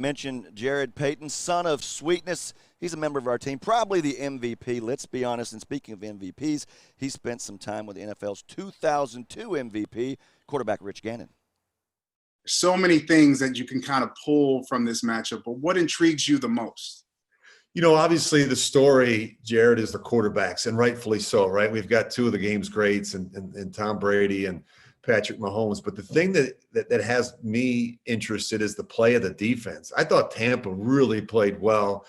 Mentioned Jarrett Payton, son of sweetness. He's a member of our team, probably the MVP. Let's be honest. And speaking of MVPs, he spent some time with the NFL's 2002 MVP, quarterback Rich Gannon. So many things that you can kind of pull from this matchup, but what intrigues you the most? You know, obviously the story, Jared, is the quarterbacks, and rightfully so, right? We've got two of the game's greats and Tom Brady and Patrick Mahomes. But the thing that has me interested is the play of the defense. I thought Tampa really played well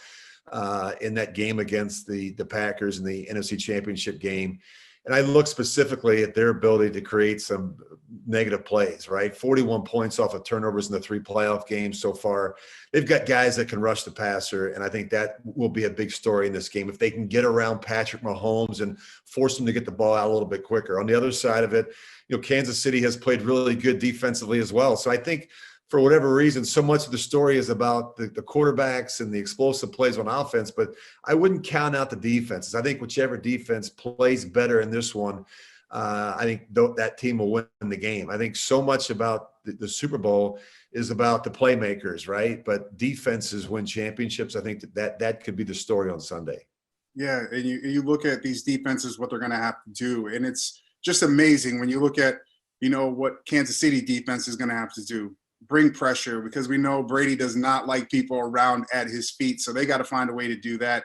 in that game against the Packers in the NFC Championship game. And I look specifically at their ability to create some negative plays, right? 41 points off of turnovers in the 3 playoff games so far. They've got guys that can rush the passer, and I think that will be a big story in this game. If they can get around Patrick Mahomes and force him to get the ball out a little bit quicker. On the other side of it, you know, Kansas City has played really good defensively as well. So I think for whatever reason, so much of the story is about the quarterbacks and the explosive plays on offense, but I wouldn't count out the defenses. I think whichever defense plays better in this one, I think that team will win the game. I think so much about the Super Bowl is about the playmakers, right? But defenses win championships. I think that could be the story on Sunday. Yeah, and you look at these defenses, what they're going to have to do, and it's just amazing when you look at, you know, what Kansas City defense is going to have to do. Bring pressure, because we know Brady does not like people around at his feet, so they got to find a way to do that.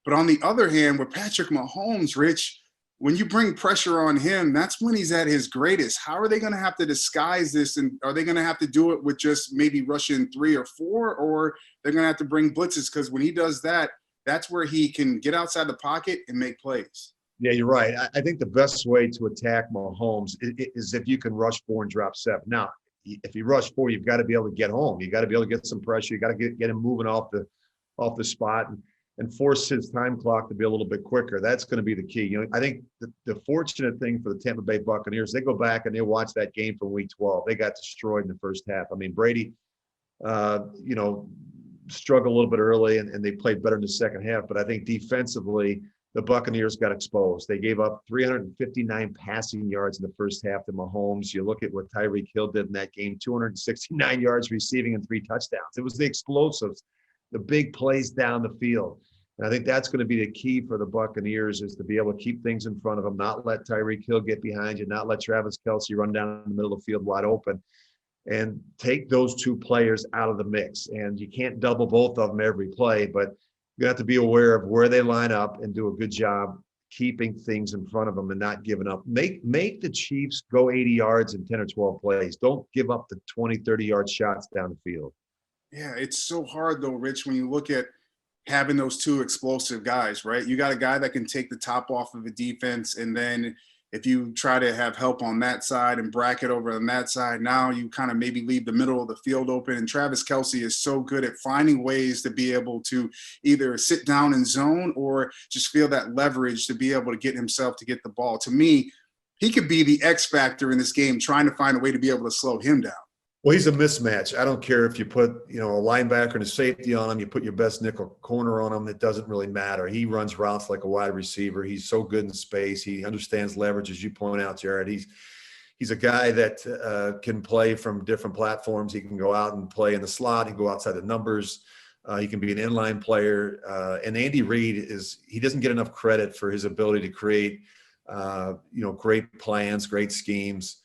But on the other hand, with Patrick Mahomes, Rich, when you bring pressure on him, that's when he's at his greatest. How are they going to have to disguise this, and are they going to have to do it with just maybe rushing 3 or 4, or they're going to have to bring blitzes? Because when he does that, that's where he can get outside the pocket and make plays. Yeah, you're right. I think the best way to attack Mahomes is if you can rush 4 and drop 7. Now, if you rush 4, you've got to be able to get home. You got to be able to get some pressure. You got to get him moving off the spot and force his time clock to be a little bit quicker. That's going to be the key. You know, I think the fortunate thing for the Tampa Bay Buccaneers, they go back and they watch that game from Week 12. They got destroyed in the first half. I mean, Brady, you know, struggled a little bit early and they played better in the second half. But I think defensively, the Buccaneers got exposed. They gave up 359 passing yards in the first half to Mahomes. You look at what Tyreek Hill did in that game, 269 yards receiving and 3 touchdowns. It was the explosives, the big plays down the field. And I think that's going to be the key for the Buccaneers, is to be able to keep things in front of them, not let Tyreek Hill get behind you, not let Travis KELCE run down the middle of the field wide open, and take those 2 players out of the mix. And you can't double both of them every play, but you have to be aware of where they line up and do a good job keeping things in front of them and not giving up. Make the Chiefs go 80 yards in 10 or 12 plays. Don't give up the 20, 30-yard shots down the field. Yeah, it's so hard, though, Rich, when you look at having those 2 explosive guys, right? You got a guy that can take the top off of a defense, and then if you try to have help on that side and bracket over on that side, now you kind of maybe leave the middle of the field open. And Travis KELCE is so good at finding ways to be able to either sit down in zone or just feel that leverage to be able to get himself to get the ball. To me, he could be the X factor in this game, trying to find a way to be able to slow him down. Well, he's a mismatch. I don't care if you put, you know, a linebacker and a safety on him, you put your best nickel corner on him, it doesn't really matter. He runs routes like a wide receiver. He's so good in space. He understands leverage, as you point out, Jared. He's a guy that can play from different platforms. He can go out and play in the slot. He can go outside the numbers. He can be an inline player. And Andy Reid he doesn't get enough credit for his ability to create, you know, great plans, great schemes.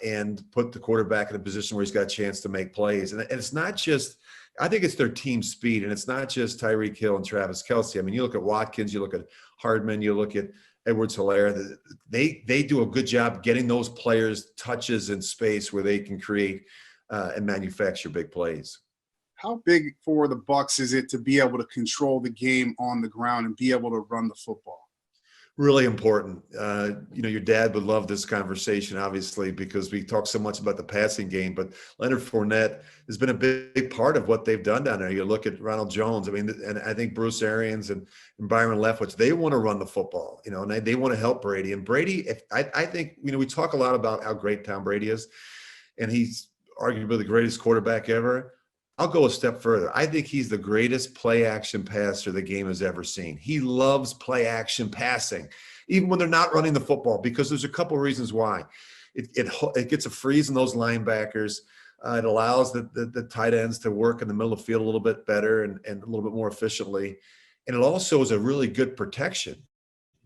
And put the quarterback in a position where he's got a chance to make plays. And it's not just – I think it's their team speed, and it's not just Tyreek Hill and Travis KELCE. I mean, you look at Watkins, you look at Hardman, you look at Edwards-Helaire. They do a good job getting those players touches in space where they can create and manufacture big plays. How big for the Bucs is it to be able to control the game on the ground and be able to run the football? Really important. You know, your dad would love this conversation, obviously, because we talk so much about the passing game. But Leonard Fournette has been a big part of what they've done down there. You look at Ronald Jones. I mean, and I think Bruce Arians and Byron Leftwich, they want to run the football, you know, and they want to help Brady. And Brady, I think, you know, we talk a lot about how great Tom Brady is, and he's arguably the greatest quarterback ever. I'll go a step further. I think he's the greatest play-action passer the game has ever seen. He loves play-action passing, even when they're not running the football, because there's a couple of reasons why. It gets a freeze in those linebackers. It allows the tight ends to work in the middle of the field a little bit better and a little bit more efficiently. And it also is a really good protection.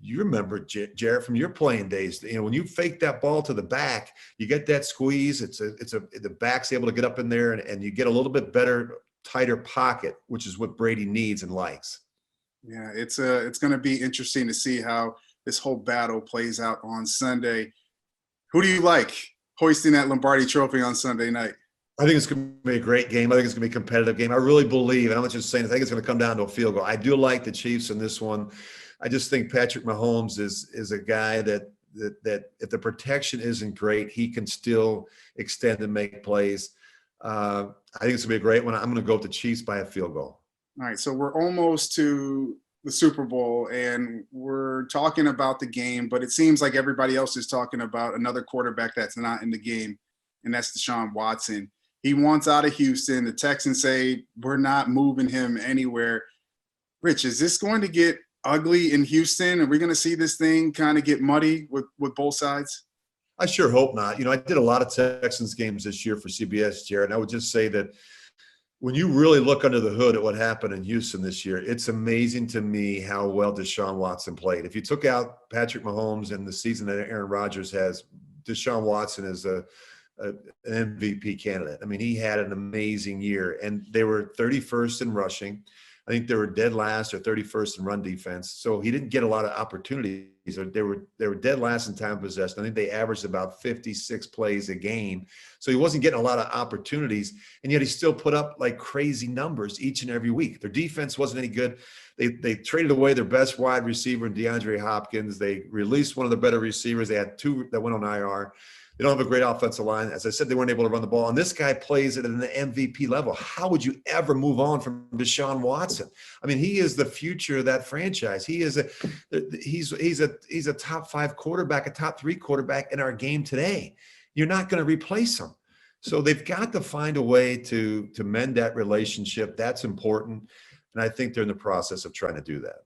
You remember, Jarrett, from your playing days, when you fake that ball to the back, you get that squeeze. The back's able to get up in there, and you get a little bit better, tighter pocket, which is what Brady needs and likes. Yeah, it's going to be interesting to see how this whole battle plays out on Sunday. Who do you like hoisting that Lombardi Trophy on Sunday night? I think it's going to be a great game. I think it's going to be a competitive game. I really believe, and I'm not just saying, I think it's going to come down to a field goal. I do like the Chiefs in this one. I just think Patrick Mahomes is a guy that if the protection isn't great, he can still extend and make plays. I think it's going to be a great one. I'm going to go with the Chiefs by a field goal. All right, so we're almost to the Super Bowl, and we're talking about the game, but it seems like everybody else is talking about another quarterback that's not in the game, and that's Deshaun Watson. He wants out of Houston. The Texans say, we're not moving him anywhere. Rich, is this going to get ugly in Houston? Are we going to see this thing kind of get muddy with both sides? I sure hope not. I did a lot of Texans games this year for CBS, Jared, and I would just say that when you really look under the hood at what happened in Houston this year, it's amazing to me how well Deshaun Watson played. If you took out Patrick Mahomes and the season that Aaron Rodgers has, Deshaun Watson is an MVP candidate. I mean, he had an amazing year, and they were 31st in rushing. I think they were dead last or 31st in run defense. So he didn't get a lot of opportunities. They were dead last in time possession. I think they averaged about 56 plays a game. So he wasn't getting a lot of opportunities, and yet he still put up like crazy numbers each and every week. Their defense wasn't any good. They traded away their best wide receiver, DeAndre Hopkins. They released one of the better receivers. They had two that went on IR. They don't have a great offensive line. As I said, they weren't able to run the ball. And this guy plays at an MVP level. How would you ever move on from Deshaun Watson? I mean, he is the future of that franchise. He's a top 5 quarterback, a top 3 quarterback in our game today. You're not going to replace him. So they've got to find a way to mend that relationship. That's important. And I think they're in the process of trying to do that.